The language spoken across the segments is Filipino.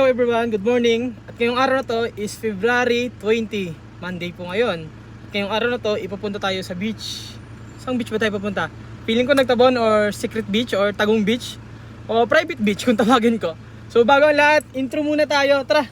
Hello everyone, good morning. At ngayong araw na to is February 20, Monday po ngayon. At ngayong araw na to, ipapunta tayo sa beach. Saan beach ba tayo papunta? Feeling ko Nagtabon or Secret Beach or Tagum Beach o Private Beach kung tawagin ko. So bago ang lahat, intro muna tayo. Tara!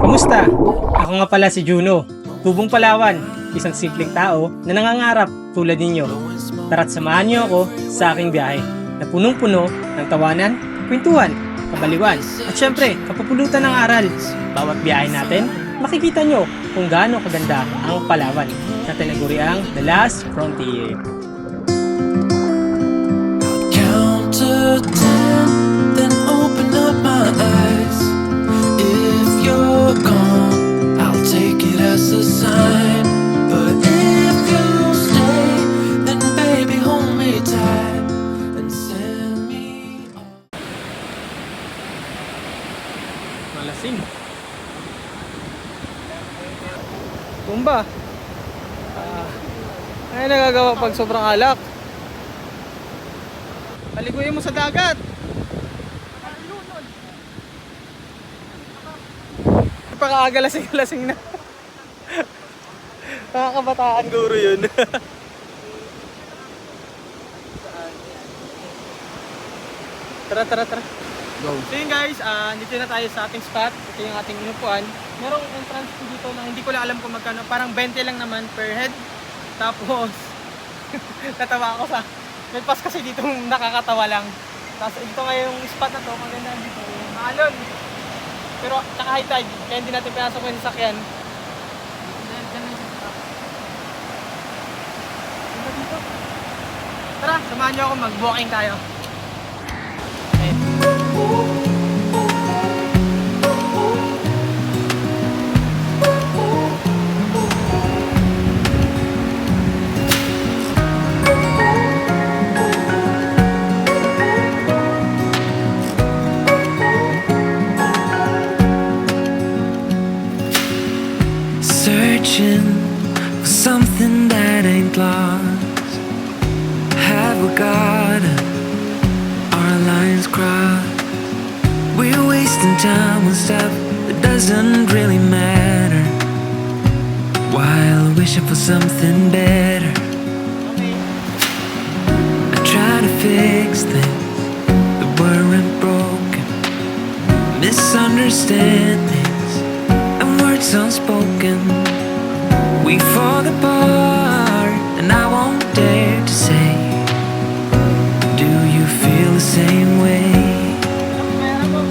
Kamusta? Ako nga pala si Juno, tubong Palawan, isang simpleng tao na nangangarap tulad ninyo. Tara't samahan niyo ako sa aking biyahe na punong-puno ng tawanan, kwentuhan, kabaliwan at syempre kapupulutan ng aral. Bawat biyahe natin, makikita nyo kung gaano kaganda ang Palawan na tinaguriang The Last Frontier. Count to 10, then open up my eyes. If you're gone, I'll take it as a sign. But if you stay, then baby hold me tight and send me on. Malasing. Tumba. Ay nagagawa pag sobrang alak. Paliguin mo sa dagat. Pagkaaga lasing-lasing na. Nakakabataan guro yun. Tara. Go. So yun guys, dito na tayo sa ating spot. Ito yung ating inupuan. Merong entrance po dito na hindi ko lang alam kung magkano. Parang 20 lang naman per head. Tapos, natawa ako sa... May pass kasi dito nakakatawa lang. Tapos ito nga yung spot na to, maganda dito. Maalon. Pero tsaka high tide, kaya hindi natin pinasok yung sasakyan. Tara, samahan nyo ako, mag-walking tayo. Searching for something that ain't lost. Have we got our lines crossed? We're wasting time on stuff that doesn't really matter, while wishing for something better. I try to fix things that weren't broken, misunderstandings and words unspoken. We fall apart, and I won't dare to say, do you feel the same way?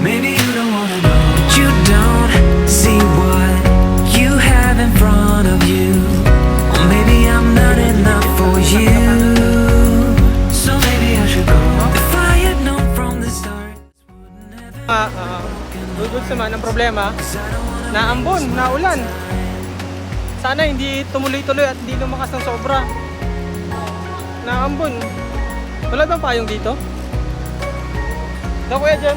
Maybe you don't wanna know, but you don't see what you have in front of you. Or maybe I'm not enough for you, so maybe I should go. If I had known from the start, Good naman ang problema, naambon, naulan. Sana hindi tumuloy-tuloy at hindi lumakas ng sobra. Naambon. Wala bang payong dito? Kuya dyan?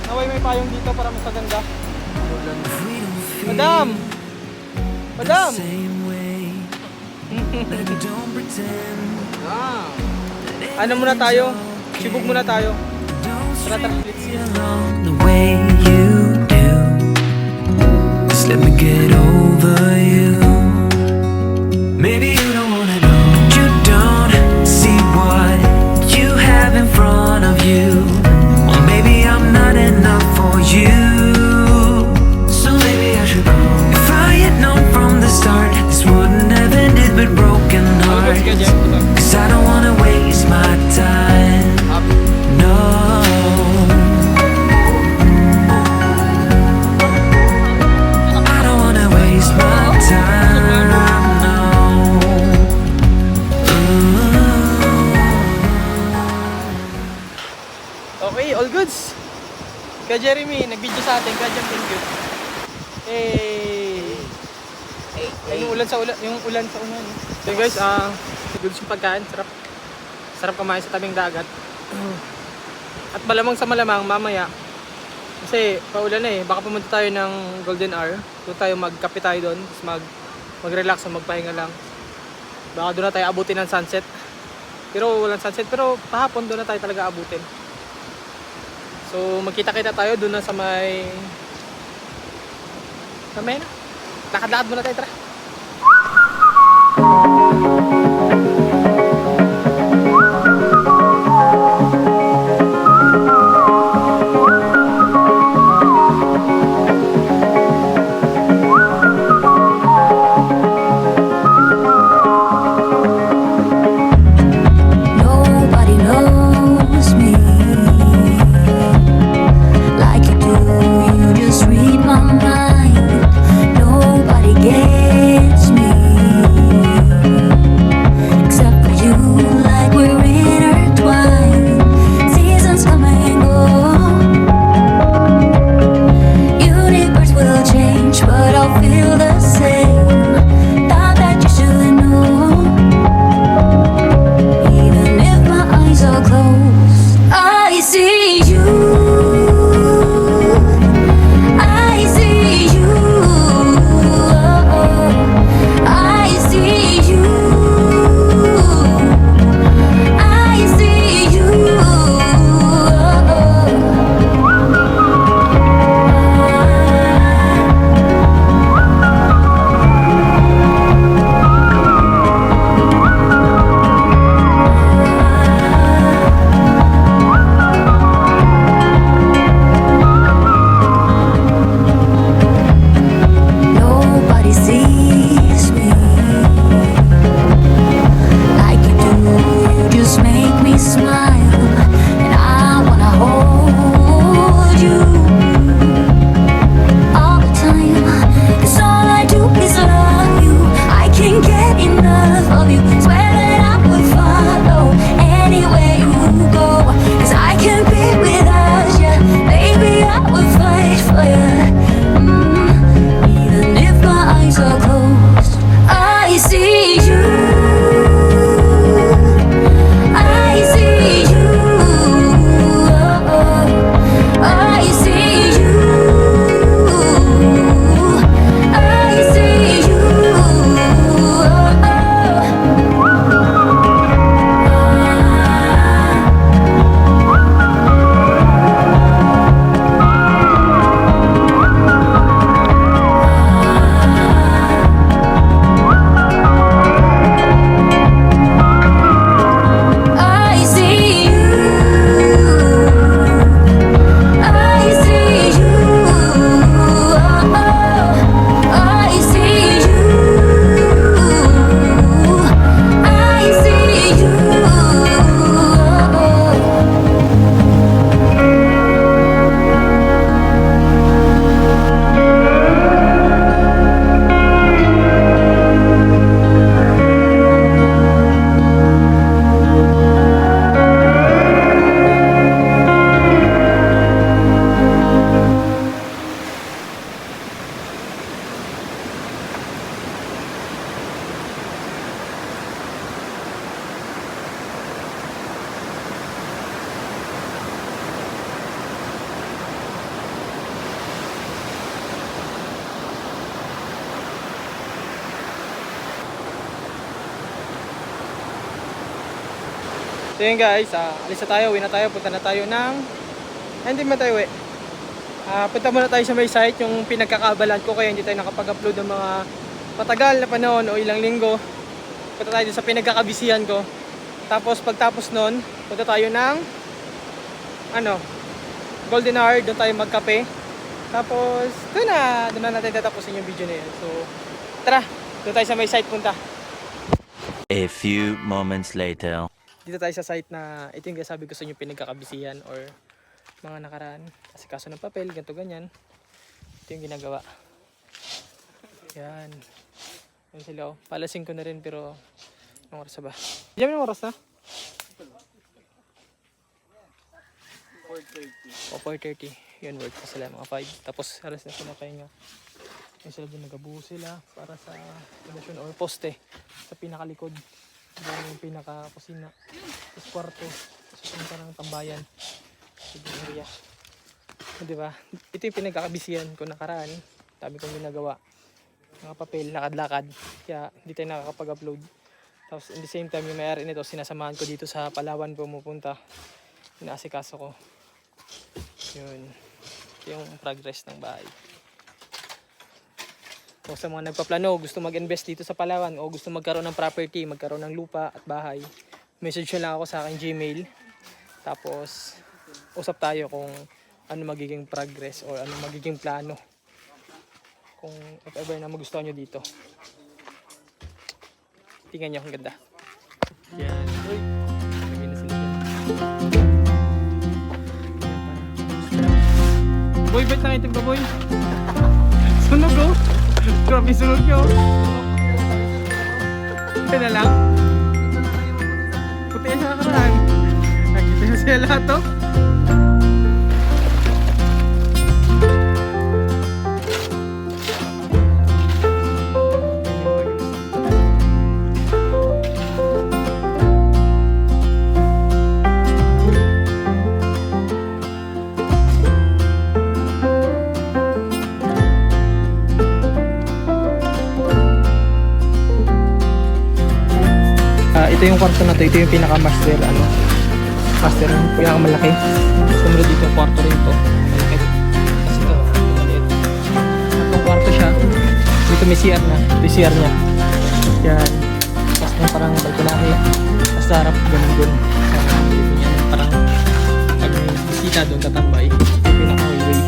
Naway may payong dito para mas maganda. Madam! Madam! Ano muna tayo? Sibog muna tayo. Tara. along the way you do. Just let me get over you. Maybe you don't wanna know, but you don't see what you have in front of you. Or maybe I'm not enough for you, so maybe I should go. If I had known from the start, this wouldn't have ended with broken hearts. Cause I don't wanna waste my time. No, I don't wanna waste my time. No. Okay, all goods. Kaya Jeremy, nag-video sa atin. Kaya Jam, thank you. Ay, yung ulan sa ulan. So guys, goods yung pagkain. Sarap kumain sa tabing dagat. At malamang sa malamang mamaya. Kasi paulan na baka pumunta tayo ng Golden Hour. Doon tayo magkape tayo doon. Tapos mag-relax o magpahinga lang. Baka doon na tayo abutin ng sunset. Pero walang sunset. Pero pahapon doon na tayo talaga abutin. So magkita-kita tayo doon na sa may... Kamay na. Lakad-lakad muna tayo, tara. Nobody knows me like you do. You just read my mind. Nobody gets me except for you. Like we're intertwined. Seasons come and go. Universe will change, but I'll feel the same. Thought that you should know. Even if my eyes are closed, I see you. I see you. I see you. I see you. Nobody sees me like you do. You just make me smile, and I wanna hold you all the time. 'Cause all I do is love you. I can't get enough of you. Swear that I would follow anywhere you go. 'Cause I can't be without you. Baby, I would fight for you. Even if my eyes are closed, I see you. I see you. I see you. I see you. I see you. I see you. I see you. I see you. So yun guys, alis na tayo, uwi na tayo, punta na tayo ng... hindi man tayo uwi. Punta muna tayo sa may site, yung pinagkakaabalan ko kaya hindi tayo nakapag-upload ng mga matagal na panahon o ilang linggo. Punta tayo dun sa pinagkakabisihan ko. Tapos pagtapos nun, punta tayo ng Golden Hour, doon tayo magkape. Tapos doon na natin tatapusin yung video na yun. So tara, doon tayo sa may site punta. A few moments later. Dito tayo sa site na ito yung sabi ko sa inyo pinagkakabisihan or mga nakaraan. Kasi kaso ng papel, ganito ganyan. Ito yung ginagawa. Yan. Yan sila. Palasing ko na rin pero anong oras na ba? Diyan mo yung oras na? 4:30. O 4:30. Yun, work pa sila mga 5. Tapos alas na sila pahinga. Yan sila dyan, nagabuo sila para sa relasyon or poste sa pinakalikod. Diyan yung pinaka-kusina. Tapos kwarto. Tapos yung parang tambayan. Yung area. Diba? Ito yung pinagkakabisihan ko nakaraan. Dami kong ginagawa. Mga papel, lakad-lakad. Kaya hindi tayo nakakapag-upload. Tapos in the same time yung may-ari nito sinasamahan ko dito sa Palawan pumupunta. Inaasikaso ko. Yun. Ito yung progress ng bahay. So sa mga nagpaplano, gusto mag-invest dito sa Palawan o gusto magkaroon ng property, magkaroon ng lupa at bahay, message nyo lang ako sa aking Gmail. Tapos usap tayo kung ano magiging progress o ano magiging plano. Kung if ever na magustuhan nyo dito. Tingnan nyo, ang ganda. Yan. Uy, lagay na sila dyan. Boy, ba't nakitig ba boy? Sunog oh! Grabe sunog nyo! Ito na lang? Puti na nakaraan. Nakita nyo sila lahat oh. Ito yung kwarto na to, ito yung pinaka-master, master yung pinaka-malaki. Sumunod dito yung kwarto rin to, malaki. Tapos ito, maliit. Itong kwarto siya, dito may CR na, ito yung CR niya. Yan, tapos yung parang balkonahe, tapos sa harap, ganun din. Dito niya, parang pag may bisita doon, tatambay, ito yung pinaka-highway.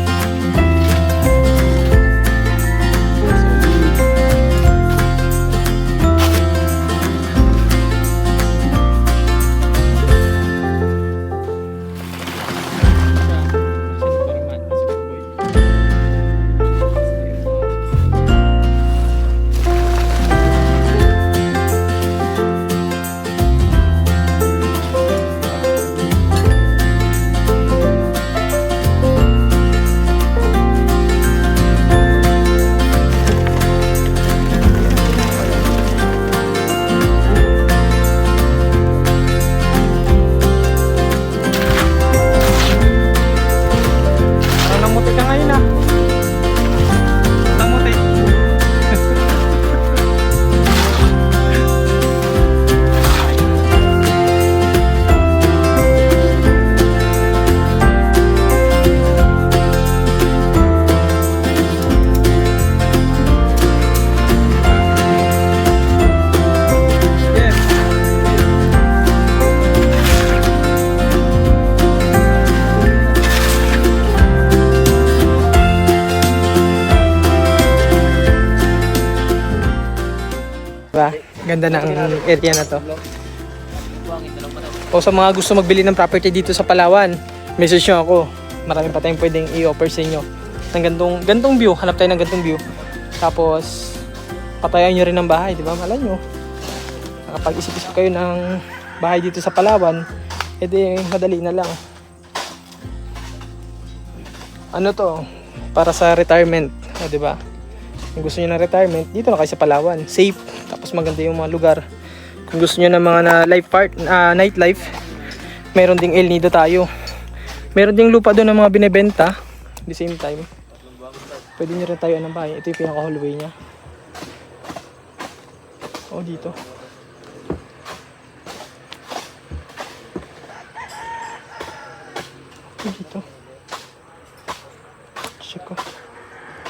Diba? Ganda ng area na to. O sa mga gusto magbili ng property dito sa Palawan, message nyo ako. Marami pa tayong pwedeng i-offer sa inyo. Ng gantong view, hanap tayo ng gantong view. Tapos, patayan nyo rin ng bahay, di ba? Malay nyo. Nakapag-isip-isip kayo ng bahay dito sa Palawan, edi madali na lang. Ano to? Para sa retirement, di ba? Kung gusto nyo ng retirement, dito na kayo sa Palawan. Safe, tapos maganda yung mga lugar. Kung gusto nyo ng mga nightlife, meron ding El Nido tayo. Meron ding lupa doon ng mga binebenta. At the same time, pwede nyo rin tayo ng bahay. Ito yung pinaka-hallway nya. O, dito. O, dito. Check ko.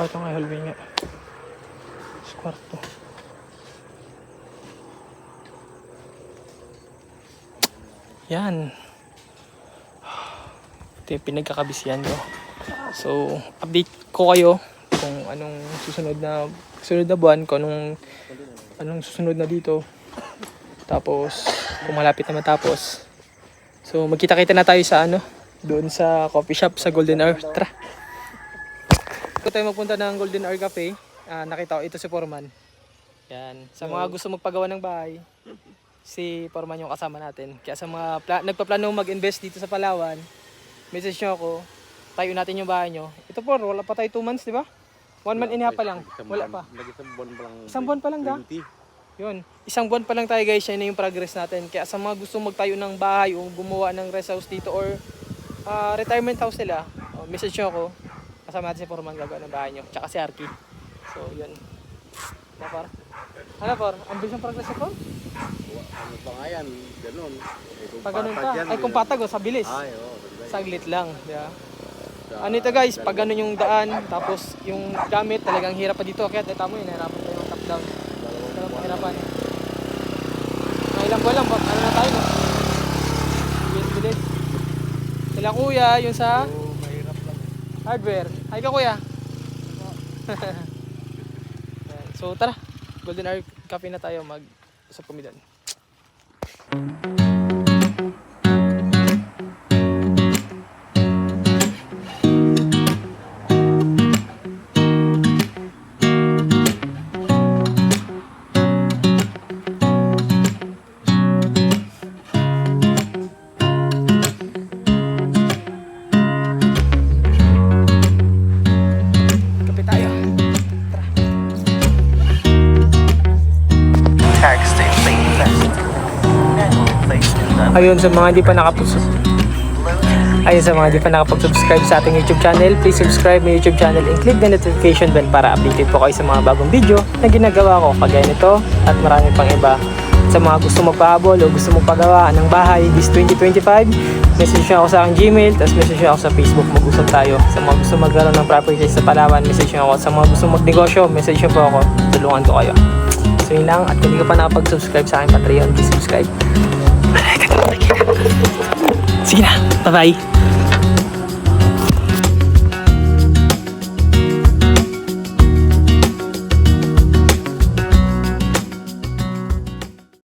Ito nga hallway nya. Kwarto. Yan. Ito yung pinagkakabisihan ko. So, update ko kayo kung anong susunod na buwan, kung anong susunod na dito. Tapos, kung malapit na matapos. So, magkita-kita na tayo sa doon sa coffee shop sa Golden Hour. Tara. Kung tayo magpunta ng Golden Hour Cafe, nakita ko ito si Foreman. Yan. Sa mga gusto magpagawa ng bahay, si Foreman yung kasama natin. Kaya sa mga nagpaplano mag-invest dito sa Palawan, message nyo ako, tayo natin yung bahay nyo. Ito po, wala pa tayo 2 months, di ba? 1 month and a half pa lang. Wala pa. Isang buwan pa lang da. Yun. Isang buwan pa lang tayo guys, yan na yung progress natin. Kaya sa mga gusto magtayo ng bahay o gumawa ng rest house dito or retirement house nila, message nyo ako. Kasama natin si Foreman gagawa ng bahay nyo. Tsaka si Arky. So, yun. Ano par? Ang bilis ng progress ko? Ano pa nga yan? Ganun. Pag ganun ka, ay kung patag o, sa bilis. Ay, oo. Saglit. Saglit lang, di ba? Ano ito guys, pag ganun yung daan, tapos yung gamit talagang hirap pa dito. Kaya tama mo yun, nahirapan tayo yung top down. Talagang pahirapan. Mga ilang buwan lang, ano na tayo no? Bilis. Sila kuya, yung sa Oo, mahirap lang. hardware. Hi ka kuya. Ayan, so tara, Golden Hour Cafe na tayo mag-usap kami doon. Kape tayo. Ayun sa mga hindi pa nakapag-subscribe sa ating YouTube channel, please subscribe my YouTube channel and click the notification bell para updated po kayo sa mga bagong video na ginagawa ko kagaya nito at marami pang iba. Sa mga gusto magpahabol o gusto magpagawa ng bahay this 2025, message nyo ako sa aking Gmail, tapos message nyo ako sa Facebook, mag-usap tayo. Sa mga gusto magkaroon ng property sa Palawan, message nyo ako. Sa mga gusto magnegosyo, message nyo po ako, tulungan ko kayo. So yun lang, at kung hindi ka pa nakapag-subscribe sa aking Patreon, please subscribe. Sige na, bye-bye!